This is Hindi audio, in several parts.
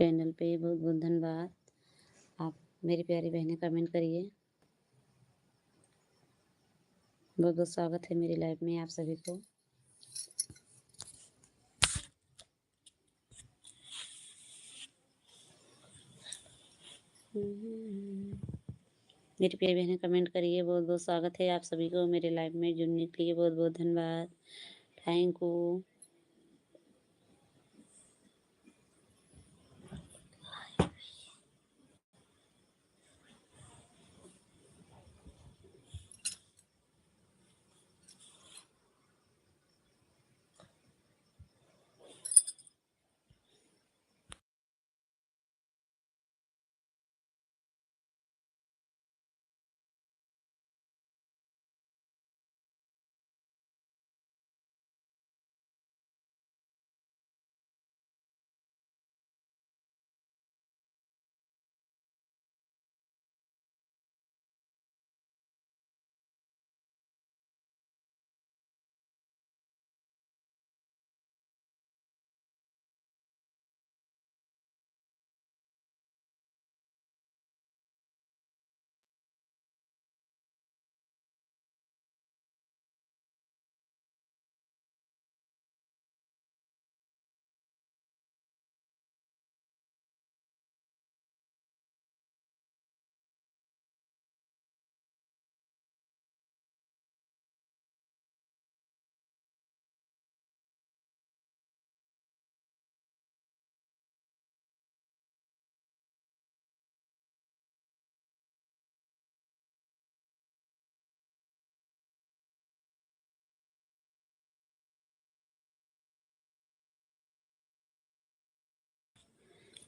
चैनल पे। बहुत बहुत धन्यवाद। आप मेरी प्यारी बहनें कमेंट करिए। बहुत बहुत स्वागत है मेरी लाइफ में आप सभी को। मेरी प्यारी बहनें कमेंट करिए। बहुत बहुत स्वागत है आप सभी को मेरे लाइफ में जुड़ने के लिए। बहुत बहुत धन्यवाद। Thank you.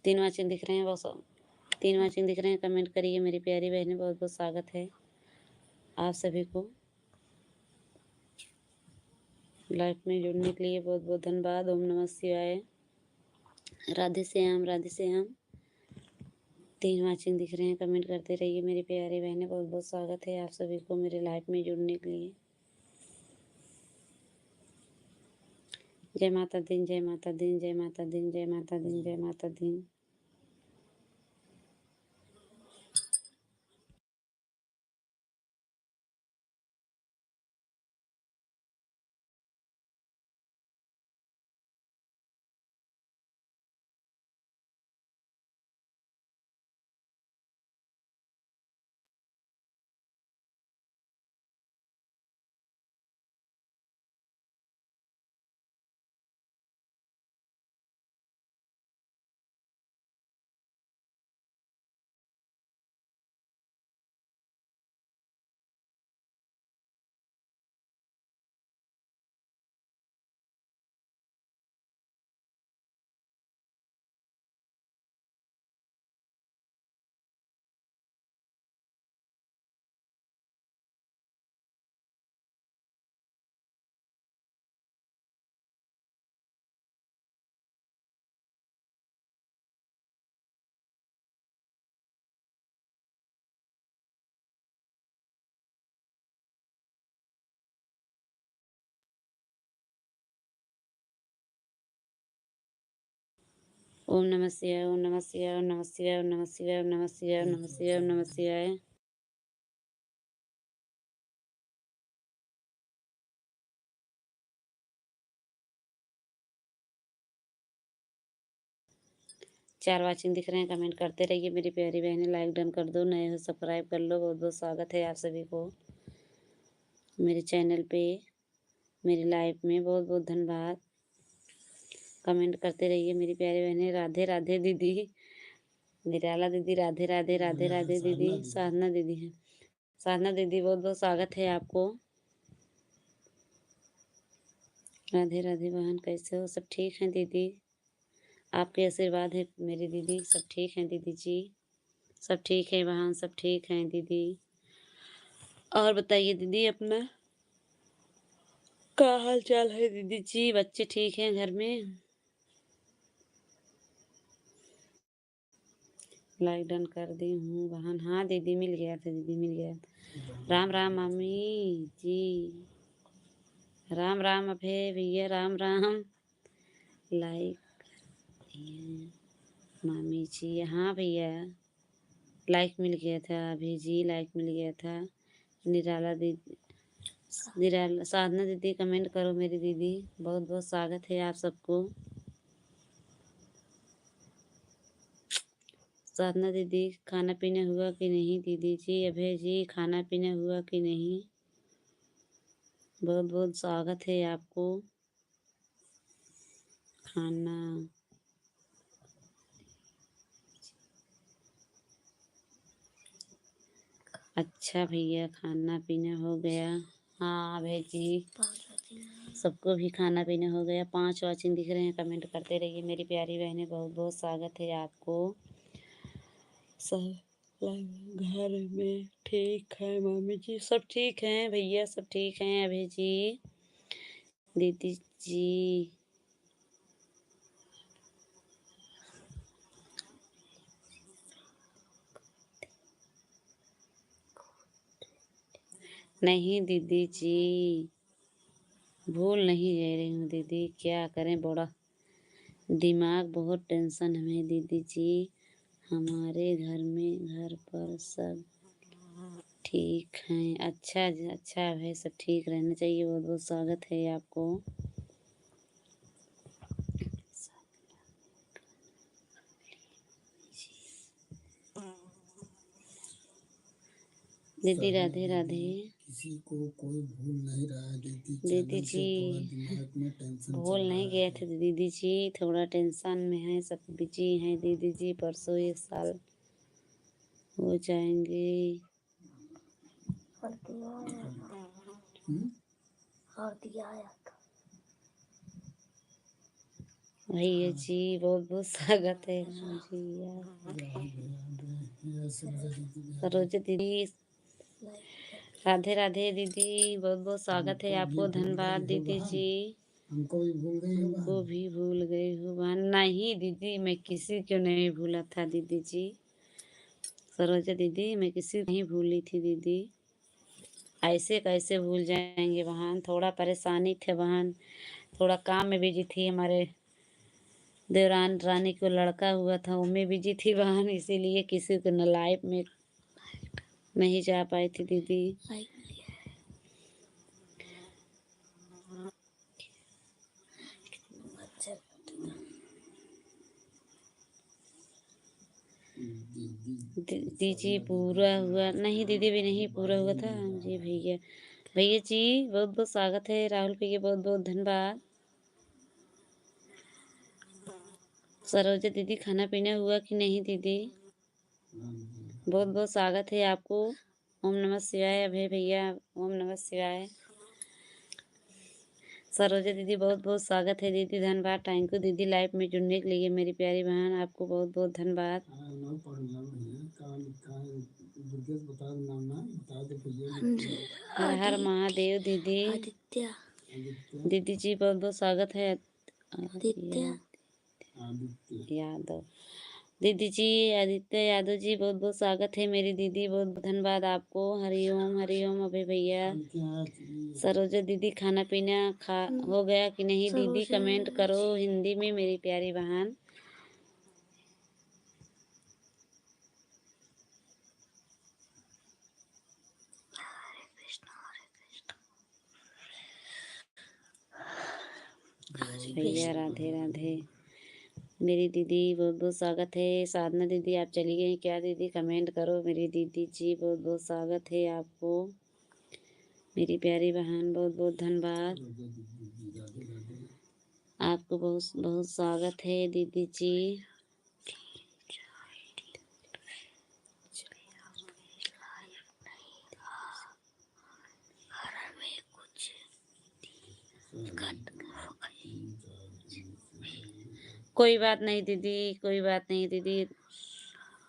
तीन वाचिंग दिख रहे हैं बहुत। 3 वाचिंग दिख रहे हैं। कमेंट करिए मेरी प्यारी बहनें। बहुत बहुत स्वागत है आप सभी को लाइफ में जुड़ने के लिए। बहुत बहुत धन्यवाद। ओम नमः शिवाय। राधे श्याम राधे श्याम। 3 वाचिंग दिख रहे हैं। कमेंट करते रहिए मेरी प्यारी बहनें। बहुत बहुत स्वागत है आप सभी को मेरे लाइफ में जुड़ने के लिए। जय माता दी जय माता दी जय माता दी जय माता दी जय माता दी। ओम नमः शिवाय ओम नमः शिवाय ओम नमः शिवाय ओम नमः शिवाय ओम नमः शिवाय ओम नमः शिवाय ओम नमः शिवाय। 4 वाचिंग दिख रहे हैं। कमेंट करते रहिए मेरी प्यारी बहनें। लाइक डन कर दो। नए हो सब्सक्राइब कर लो। बहुत बहुत स्वागत है आप सभी को मेरे चैनल पे मेरी लाइफ में। बहुत बहुत धन्यवाद। कमेंट करते रहिए मेरी प्यारी बहनें। राधे राधे दीदी। निराला दीदी राधे राधे राधे राधे दीदी। साधना दीदी है। साधना दीदी बहुत बहुत स्वागत है आपको। राधे राधे बहन कैसे हो? सब ठीक हैं दीदी? आपके आशीर्वाद है मेरी दीदी। सब ठीक हैं दीदी जी। सब ठीक है बहन। सब ठीक हैं दीदी। और बताइए दीदी अपना क्या हाल चाल है दीदी जी? बच्चे ठीक हैं घर में? लाइक डन कर दी हूँ बहन। हाँ दीदी मिल गया था। दीदी मिल गया था। राम राम मम्मी जी। राम राम अभय भैया। राम राम। लाइक मामी जी, हाँ भैया, लाइक मिल गया था अभी जी, लाइक मिल गया था। निराला दीदी, निराला साधना दीदी कमेंट करो मेरी दीदी, बहुत बहुत स्वागत है आप सबको। साधना दीदी, खाना पीना हुआ कि नहीं दीदी जी? अभय जी, खाना पीना हुआ कि नहीं? बहुत बहुत स्वागत है आपको। खाना, अच्छा भैया, खाना पीना हो गया। हाँ अभय जी, सबको भी खाना पीना हो गया। 5 वाचिंग दिख रहे हैं, कमेंट करते रहिए मेरी प्यारी बहनें, बहुत बहुत स्वागत है आपको। सब घर में ठीक है मामी जी? सब ठीक हैं भैया, सब ठीक हैं अभय जी, दीदी जी। नहीं दीदी जी, भूल नहीं जा रही हूँ दीदी, क्या करें, बड़ा दिमाग बहुत टेंशन है दीदी जी। हमारे घर पर सब ठीक हैं। अच्छा अच्छा है, सब ठीक रहना चाहिए। बहुत बहुत स्वागत है आपको। दीदी राधे राधे। किसी को कोई भूल नहीं रहा है दीदी दीदी चैनल से, थोड़ा जी, दिमाग में टेंशन भूल चल नहीं रहा गए है। थे दीदी जी, थोड़ा टेंशन में है, सब बिजी हैं दीदी जी। परसों 1 साल हो जाएंगे। हम्म? भैया जी, बहुत बहुत स्वागत है जी यार। सरोज दीदी, राधे राधे दीदी, बहुत बहुत स्वागत है आपको। धन्यवाद दीदी जी। हमको भी भूल गई हो हमको बहन। भी भूल गई हो बहन? नहीं दीदी, मैं किसी को नहीं भूला था दीदी जी। सरोजा दीदी, मैं किसी को नहीं भूली थी दीदी। ऐसे कैसे भूल जाएंगे बहन? थोड़ा परेशानी थे बहन, थोड़ा काम में बिजी थी। हमारे देवरान रानी को लड़का हुआ था, उनमें बिजी थी बहन, इसीलिए किसी को न लाइफ में नहीं जा पाई थी दीदी। दीदी जी, पूरा हुआ नहीं दीदी, भी नहीं पूरा हुआ था जी भैया। भैया जी, बहुत बहुत स्वागत है। राहुल भैया, बहुत बहुत धन्यवाद। सरोजा दीदी, खाना पीना हुआ कि नहीं दीदी? बहुत बहुत स्वागत है आपको। ओम नमः शिवाय अभय भैया, ओम नमः शिवाय। सरोजा दीदी, बहुत बहुत स्वागत है दीदी, धन्यवाद, थैंक यू दीदी लाइव में जुड़ने के लिए। मेरी प्यारी बहन, आपको बहुत बहुत धन्यवाद। हर हर महादेव दीदी। दीदी जी, बहुत बहुत स्वागत है। यादव दीदी जी, आदित्य यादव जी, बहुत बहुत स्वागत है मेरी दीदी, बहुत बहुत धन्यवाद आपको। हरिओम अभय भैया। सरोजा दीदी, खाना पीना हो गया कि नहीं दीदी? कमेंट करो हिंदी में मेरी प्यारी बहन। भैया राधे राधे। मेरी दीदी, बहुत बहुत स्वागत है। साधना दीदी, आप चली गई क्या दीदी? कमेंट करो मेरी दीदी जी, बहुत बहुत स्वागत है आपको। मेरी प्यारी बहन, बहुत बहुत धन्यवाद आपको, बहुत बहुत स्वागत है दीदी जी। कोई बात नहीं दीदी, कोई बात नहीं दीदी,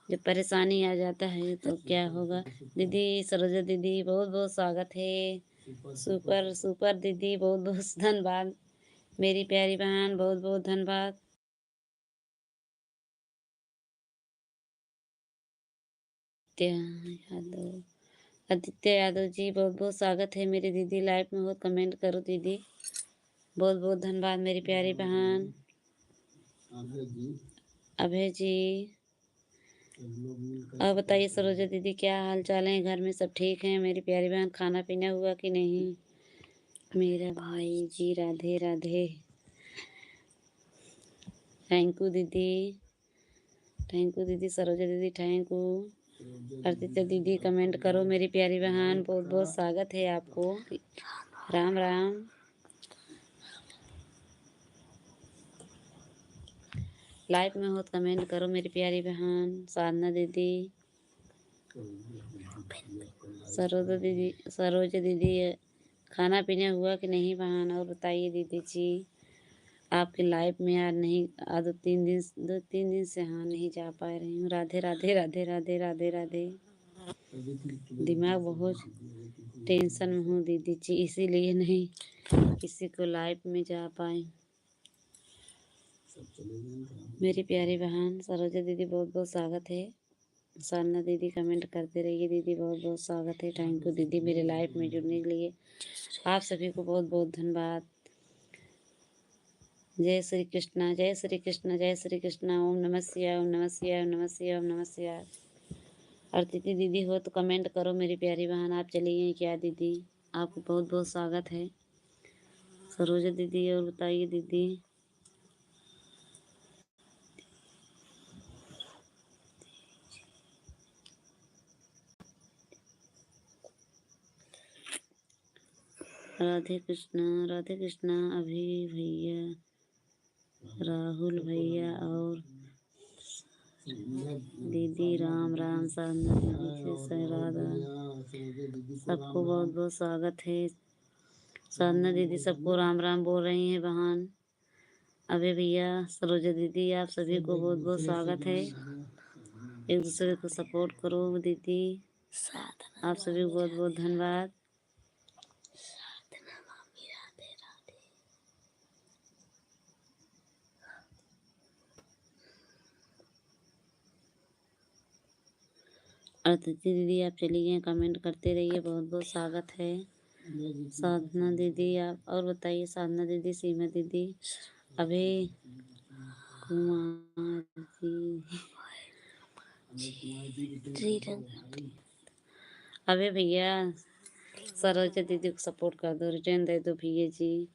जब परेशानी आ जाता है तो क्या होगा। दीदी सरोजा दीदी, बहुत बहुत स्वागत है। सुपर सुपर दीदी, बहुत बहुत धन्यवाद मेरी प्यारी बहन, बहुत बहुत धन्यवाद। आदित्य यादव जी, बहुत बहुत स्वागत है मेरी दीदी लाइव में हो, कमेंट करो दीदी, बहुत बहुत धन्यवाद मेरी प्यारी बहन। अभय जी, और बताइए सरोजा दीदी क्या हाल चाल है? घर में सब ठीक हैं? मेरी प्यारी बहन खाना पीना हुआ कि नहीं? मेरा भाई जी राधे राधे। थैंक यू दीदी, थैंक यू दीदी, सरोजा दीदी थैंक यू। अर्पिता दीदी कमेंट करो मेरी प्यारी बहन, बहुत बहुत स्वागत है आपको। राम राम। लाइव में हो तो कमेंट करो मेरी प्यारी बहन। साधना दीदी, सरोजा दीदी खाना पीना हुआ कि नहीं बहन? और बताइए दीदी जी, आपके लाइव में यार नहीं, आज 2-3 दिन से हाँ नहीं जा पा रही हूँ। राधे राधे राधे राधे राधे राधे। दिमाग बहुत टेंशन में हूँ दीदी जी, इसीलिए नहीं किसी को लाइव में जा पाए। मेरी प्यारी बहन सरोजा दीदी बहुत बहुत स्वागत है। साधना दीदी कमेंट करते रहिए दीदी, बहुत बहुत स्वागत है। थैंक यू दीदी मेरे लाइव में जुड़ने के लिए। आप सभी को बहुत बहुत धन्यवाद। जय श्री कृष्णा, जय श्री कृष्णा, जय श्री कृष्णा। ओम नमः शिवाय, ओम नमः शिवाय, ओम नमः शिवाय, ओम नमः शिवाय। और दीदी दीदी हो तो कमेंट करो मेरी प्यारी बहन। आप चली गई क्या दीदी? आपको बहुत बहुत स्वागत है सरोजा दीदी। और बताइए दीदी। राधे कृष्णा, राधे कृष्णा। अभी भैया, राहुल भैया और दीदी राम राम। साधना दीदी से राधा, सबको बहुत बहुत स्वागत है। साधना दीदी सबको राम राम बोल रही हैं बहन। अभय भैया, सरोजा दीदी, आप सभी को बहुत बहुत स्वागत है। एक दूसरे को सपोर्ट करो दीदी। आप सभी को बहुत बहुत धन्यवाद। और दीदी आप चली गए, कमेंट करते रहिए, बहुत बहुत स्वागत है। साधना दीदी आप और बताइए। साधना दीदी, सीमा दीदी, अभी कुमार जी, अबे भैया सरोजा दीदी को सपोर्ट कर दो, रिटर्न दे दो भैया जी।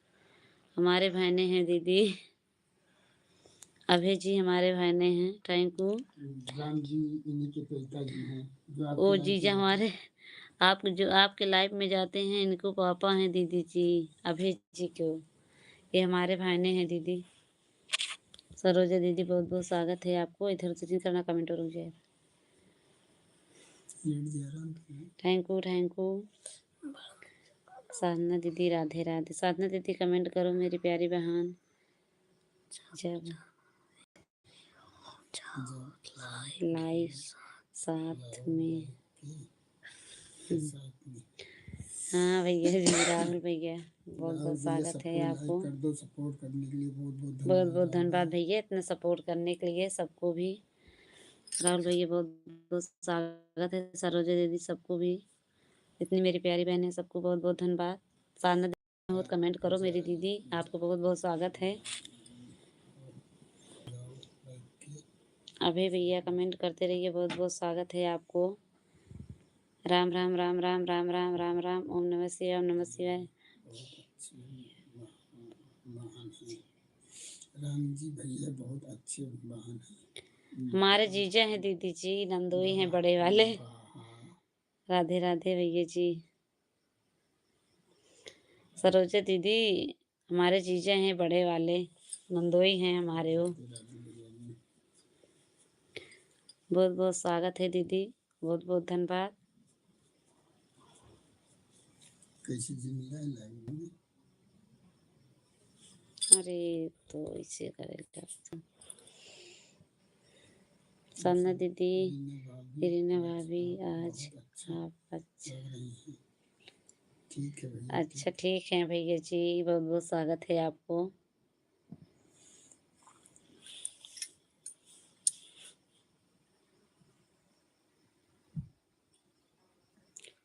हमारे भाईने हैं दीदी, अभय जी हमारे भाईने हैं। Thank you. राम जी इन्हीं के पिताजी हैं जो ओ आपके जीजा हमारे, आप जो आपके लाइव में जाते हैं इनको पापा हैं दीदी जी, अभय जी को। ये हमारे भाईने हैं दीदी। सरोजा दीदी बहुत बहुत स्वागत है आपको। इधर से नहीं करना, कमेंट और हो जाए। Thank you, thank you. Sadhana दीदी राधे राधे। साधना दीदी कमेंट करो मेरी प्यारी बहन। जब लाइव साथ में, हाँ भैया जी, राहुल भैया बहुत बहुत स्वागत है आपको। कर दो, सपोर्ट करने के लिए बहुत बहुत बहुत बहुत धन्यवाद भैया इतना सपोर्ट करने के लिए सबको भी। राहुल भैया बहुत बहुत स्वागत है। सरोजा दीदी सबको भी, इतनी मेरी प्यारी बहन है, सबको बहुत बहुत धन्यवाद। साधना दीदी बहुत कमेंट करो मेरी दीदी, आपको बहुत बहुत स्वागत है। अभय भैया कमेंट करते रहिए, बहुत बहुत स्वागत है आपको। राम राम राम राम राम राम राम राम। ओम नमः शिवाय, ओम नमः शिवाय। राम जी भैया बहुत अच्छे महान हैं। हमारे जीजा हैं दीदी जी, नंदोई हैं बड़े वाले। राधे राधे भैया जी। सरोजा दीदी हमारे जीजा हैं बड़े वाले, नंदोई हैं हमारे वो। बहुत बहुत स्वागत है दीदी, बहुत बहुत धन्यवाद। कैसी जिंदगी, अरे तो इसे करेगा साधना दीदी, इरीना भाभी, आज आप अच्छा ठीक है भैया। अच्छा ठीक है भैया जी, बहुत बहुत स्वागत है आपको।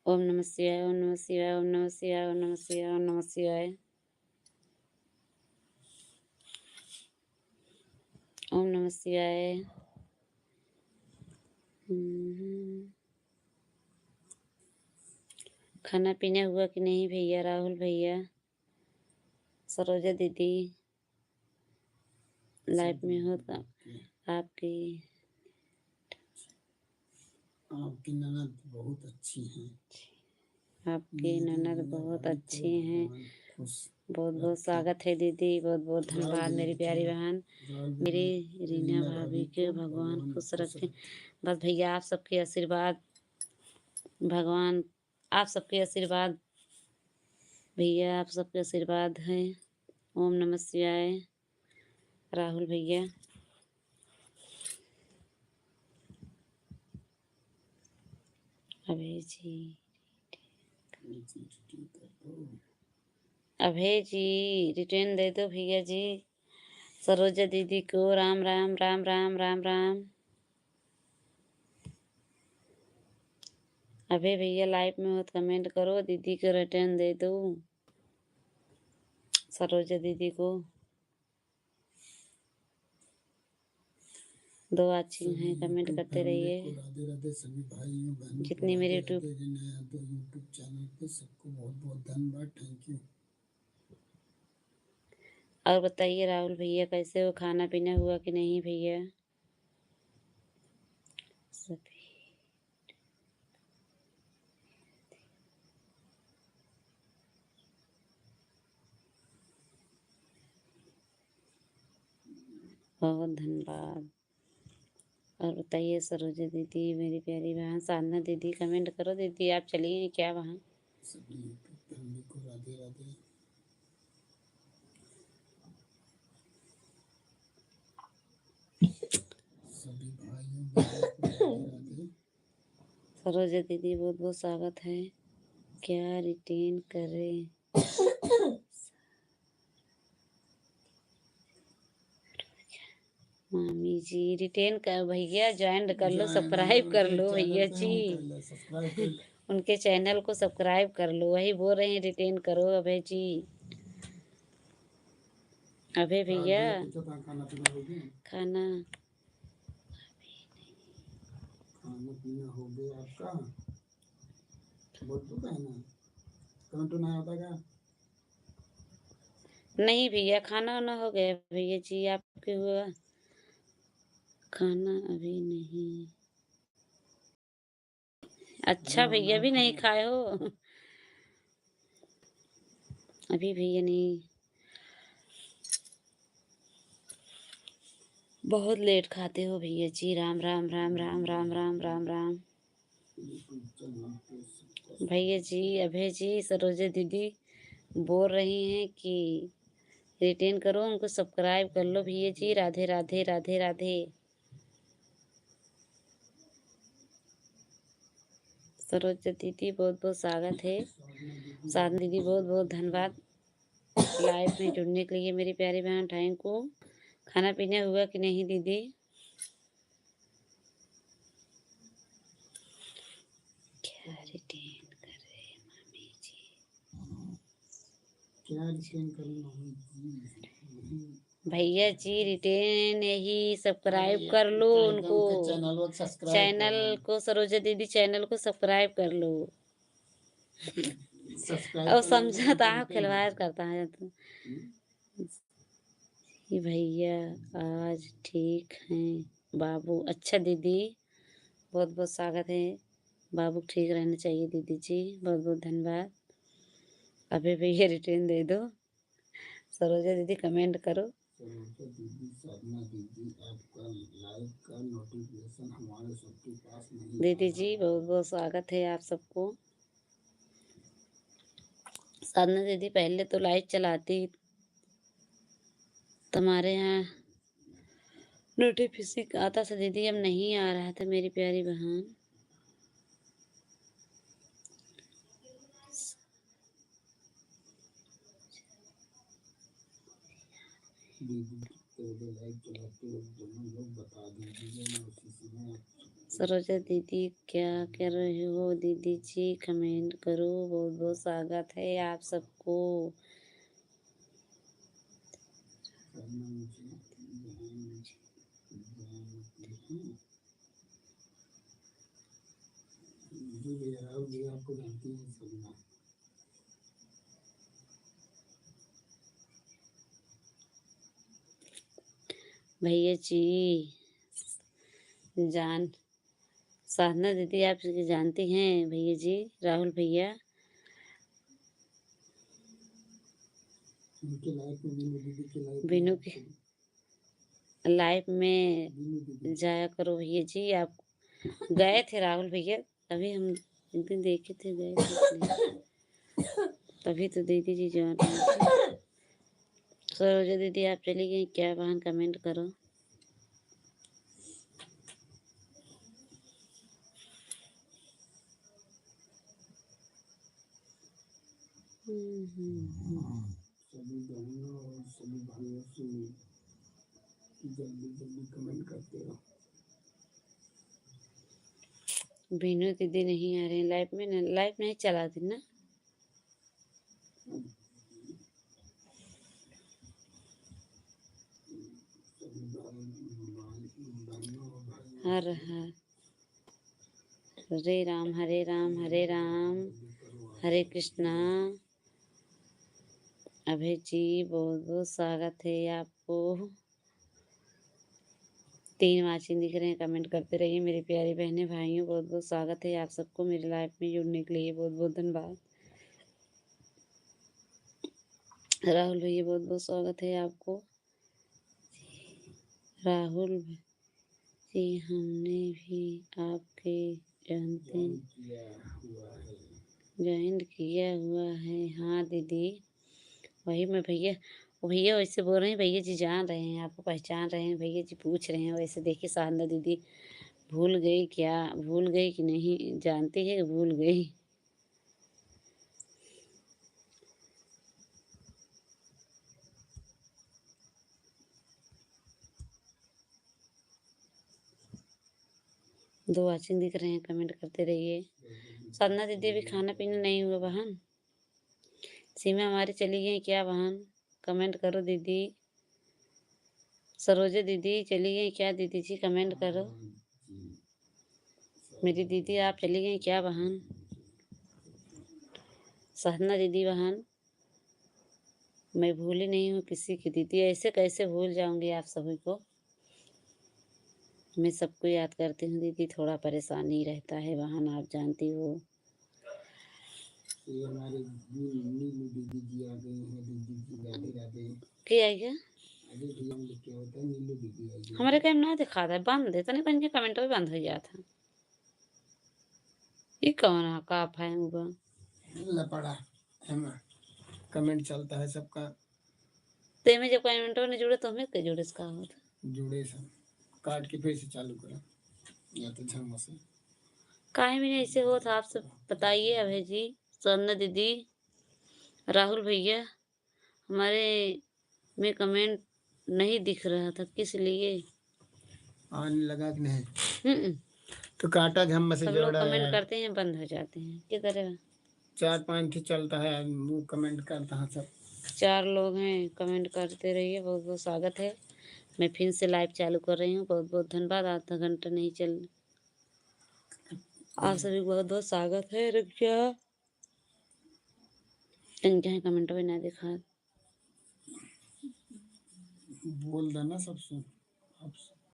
ओम नमः शिवाय, ओम नमः शिवाय, ओम नमः शिवाय, ओम नमः शिवाय, ओम नमः शिवाय। ओम नमः नमः शिवाय। हम्म। खाना पीना हुआ कि नहीं भैया? राहुल भैया, सरोजा दीदी, लाइफ में हो तो आपकी आपकी ननद बहुत अच्छी हैं। आपकी मेरी ननद रीना बहुत भाभी को अच्छी हैं। भगवान खुश बहुत बहुत रखे। स्वागत है दीदी, बहुत बहुत राहुल धन्यवाद भैया मेरी की प्यारी तरफ बहन। राहुल मेरी भैया रीना रीना भाभी भाभी के को भगवान खुश रखें। रखे। बस भैया आप सबके आशीर्वाद, भगवान आप सबके आशीर्वाद, भैया आप सबके आशीर्वाद हैं। ओम नमः शिवाय। राहुल भैया, अभय जी, अभय जी रिटर्न दे दो भैया जी। सरोजा दीदी को राम राम राम राम राम राम। अभय भैया लाइव में हो तो कमेंट करो, दीदी को रिटर्न दे दो, सरोजा दीदी को। दो अच्छी हैं, कमेंट करते रहिए। राधे राधे सभी भाइयों बहनों को जितनी मेरी राधे यूट्यूब राधे। जिन्हें तो यूट्यूब चैनल पे सबको बहुत बहुत धन्यवाद। Thank you. और बताइए राहुल भैया कैसे हो? खाना पीना हुआ कि नहीं भैया? सभी बहुत धन्यवाद। और बताइए सरोजा दीदी, मेरी प्यारी बहन साधना दीदी, कमेंट करो दीदी, आप चलिए क्या वहाँ? सभी यूट्यूब फैमिली को राधे राधे। सभी भाइयों बहनों को राधे राधे। सरोजा दीदी बहुत बहुत स्वागत है। क्या रिटेन करें? मामी जी रिटेन कर भैया, ज्वाइन कर लो, सब्सक्राइब कर लो भैया जी। उनके चैनल को सब्सक्राइब कर लो, वही बोल रहे हैं रिटेन करो अभय जी। अभय भैया खाना पीना हो गया? खाना पीना हो गया आपका? बोल तो कहना कमेंट नहीं आता क्या? नहीं भैया, खाना वाना हो गया भैया जी, आपके हुआ? खाना अभी नहीं। अच्छा भैया भी नहीं खाए हो? अभी भैया नहीं, बहुत लेट खाते हो भैया जी। राम राम राम राम राम राम राम राम। भैया जी, अभय जी, सरोजा दीदी बोल रही हैं कि रिटेन करो, उनको सब्सक्राइब कर लो भैया जी। राधे राधे राधे राधे। सरोजा दीदी बहुत बहुत स्वागत है। साधना दीदी बहुत बहुत धन्यवाद लाइव में जुड़ने के लिए मेरी प्यारी बहन। Thank you. खाना पीना हुआ कि नहीं दीदी? क्या रिटेन कर रहे हैं मामी जी? क्या रिटेन करूं मामी जी? भैया जी रिटेन यही सब्सक्राइब कर लो उनको, चैनल को, सरोजा दीदी चैनल को सब्सक्राइब कर लो। और समझा था आप खिलवाड़ करता है तो। ये भैया आज ठीक हैं बाबू? अच्छा दीदी, बहुत बहुत स्वागत है। बाबू ठीक रहना चाहिए दीदी जी, बहुत बहुत धन्यवाद। अभी भैया रिटर्न दे दो। सरोजा दीदी कमेंट करो। सरोजा दीदी, साधना दीदी, आपका लाइव का नोटिफिकेशन हमारे सबके पास नहीं दीदी जी बहुत बहुत स्वागत है आप सबको। साधना दीदी पहले तो लाइव चलाती, तुम्हारे यहाँ नोटिफिकेशन आता था दीदी, अब नहीं आ रहा था मेरी प्यारी बहन। लाइव चलाते हो दोनों लोग बता दीजिए, मैं उसी समय सरोजा दीदी क्या कर रहे हो दीदी जी? कमेंट करो, बहुत बहुत स्वागत है आप सबको। जी भैया राहुल भैया आपको जानती है सलीमा। भैया जी जान साधना दीदी आप जानती हैं भैया जी राहुल भैया उनके लाइफ में बीनू दीदी के लाइफ में बिनू आप के कभी लाइफ में बीनू दीदी जाया करो भैया जी। आप गए थे राहुल भैया, तभी हम एक दिन देखे थे, गए थे इसलिए। तभी तो दीदी जी जान रहे थे। सरोजा दीदी आप चली गई क्या बहन, कमेंट करो। सभी बहनों और सभी भाइयों से कि जल्दी जल्दी कमेंट करते रहो। बिनू दीदी नहीं आ रही लाइफ में, लाइफ नहीं चलाती ना। सभी बहनों और भाइयों हर हर हरे राम हरे राम हरे राम हरे कृष्णा। अभय जी बहुत बहुत स्वागत है आपको। 3 वाचिंग दिख रहे हैं, कमेंट करते रहिए मेरी प्यारी बहनें भाइयों, बहुत बहुत स्वागत है आप सबको मेरी लाइफ में जुड़ने के लिए, बहुत बहुत धन्यवाद। राहुल भैया बहुत बहुत स्वागत है आपको। राहुल जी हमने भी आपके जानते ज्वाइन किया हुआ है। हाँ दीदी वही मैं भैया, भैया वैसे बोल रहे हैं, भैया जी जान रहे हैं आपको, पहचान रहे हैं, भैया जी पूछ रहे हैं वैसे। देखिए साधना दीदी भूल गई क्या, भूल गई कि नहीं, जानती है कि भूल गई। दो वाचिंग दिख रहे हैं, कमेंट करते रहिए। साधना दीदी अभी खाना पीना नहीं हुआ बहन। सीमा हमारी चली गई क्या बहन, कमेंट करो दीदी। सरोजा दीदी चली गई क्या दीदी जी, कमेंट करो। मेरी दीदी आप चली गई क्या बहन। साधना दीदी बहन मैं भूली नहीं हूँ किसी की दीदी, ऐसे कैसे भूल जाऊंगी आप सभी को। मैं सबको याद करती हूँ दीदी, थोड़ा परेशानी रहता है बहन, आप जानती हो। ये हमारे नीलू दीदी जी आ गई हैं। दीदी जी राधे राधे। क्या है क्या अरे भैया में क्या होता है, नीलू दीदी आई है। हमारे कैम ना दिखा था, बंद है तो नहीं, कहीं कमेंट भी बंद हो गया था। ये कौन है का है होगा लपड़ा है ना, कमेंट चलता है सबका। ते में जब कमेंट नहीं जुड़े तो हमें क्या जुड़े इसका होता। जुड़े सब काट के फिर से चालू करो या तो झंग से। काहे में नहीं ऐसे हो था, आप सब बताइए। अभय जी, सोना दीदी, राहुल भैया हमारे में कमेंट नहीं दिख रहा था, किस लिए। आने लगा कि नहीं, हम्म तो काटा झम से सब लोग जोड़ा कमेंट है। करते हैं बंद हो जाते हैं, क्या करें। 4-5 चलता है, वो कमेंट करता है सब। 4 लोग हैं, कमेंट करते रहिए, बहुत बहुत स्वागत है। मैं फिर से लाइव चालू कर रही हूँ, बहुत बहुत धन्यवाद। आधा घंटा नहीं चल, आप सभी को बहुत बहुत स्वागत है। रुक जा क्या कमेंट में ना दिखा। बोल देना सबसे, अब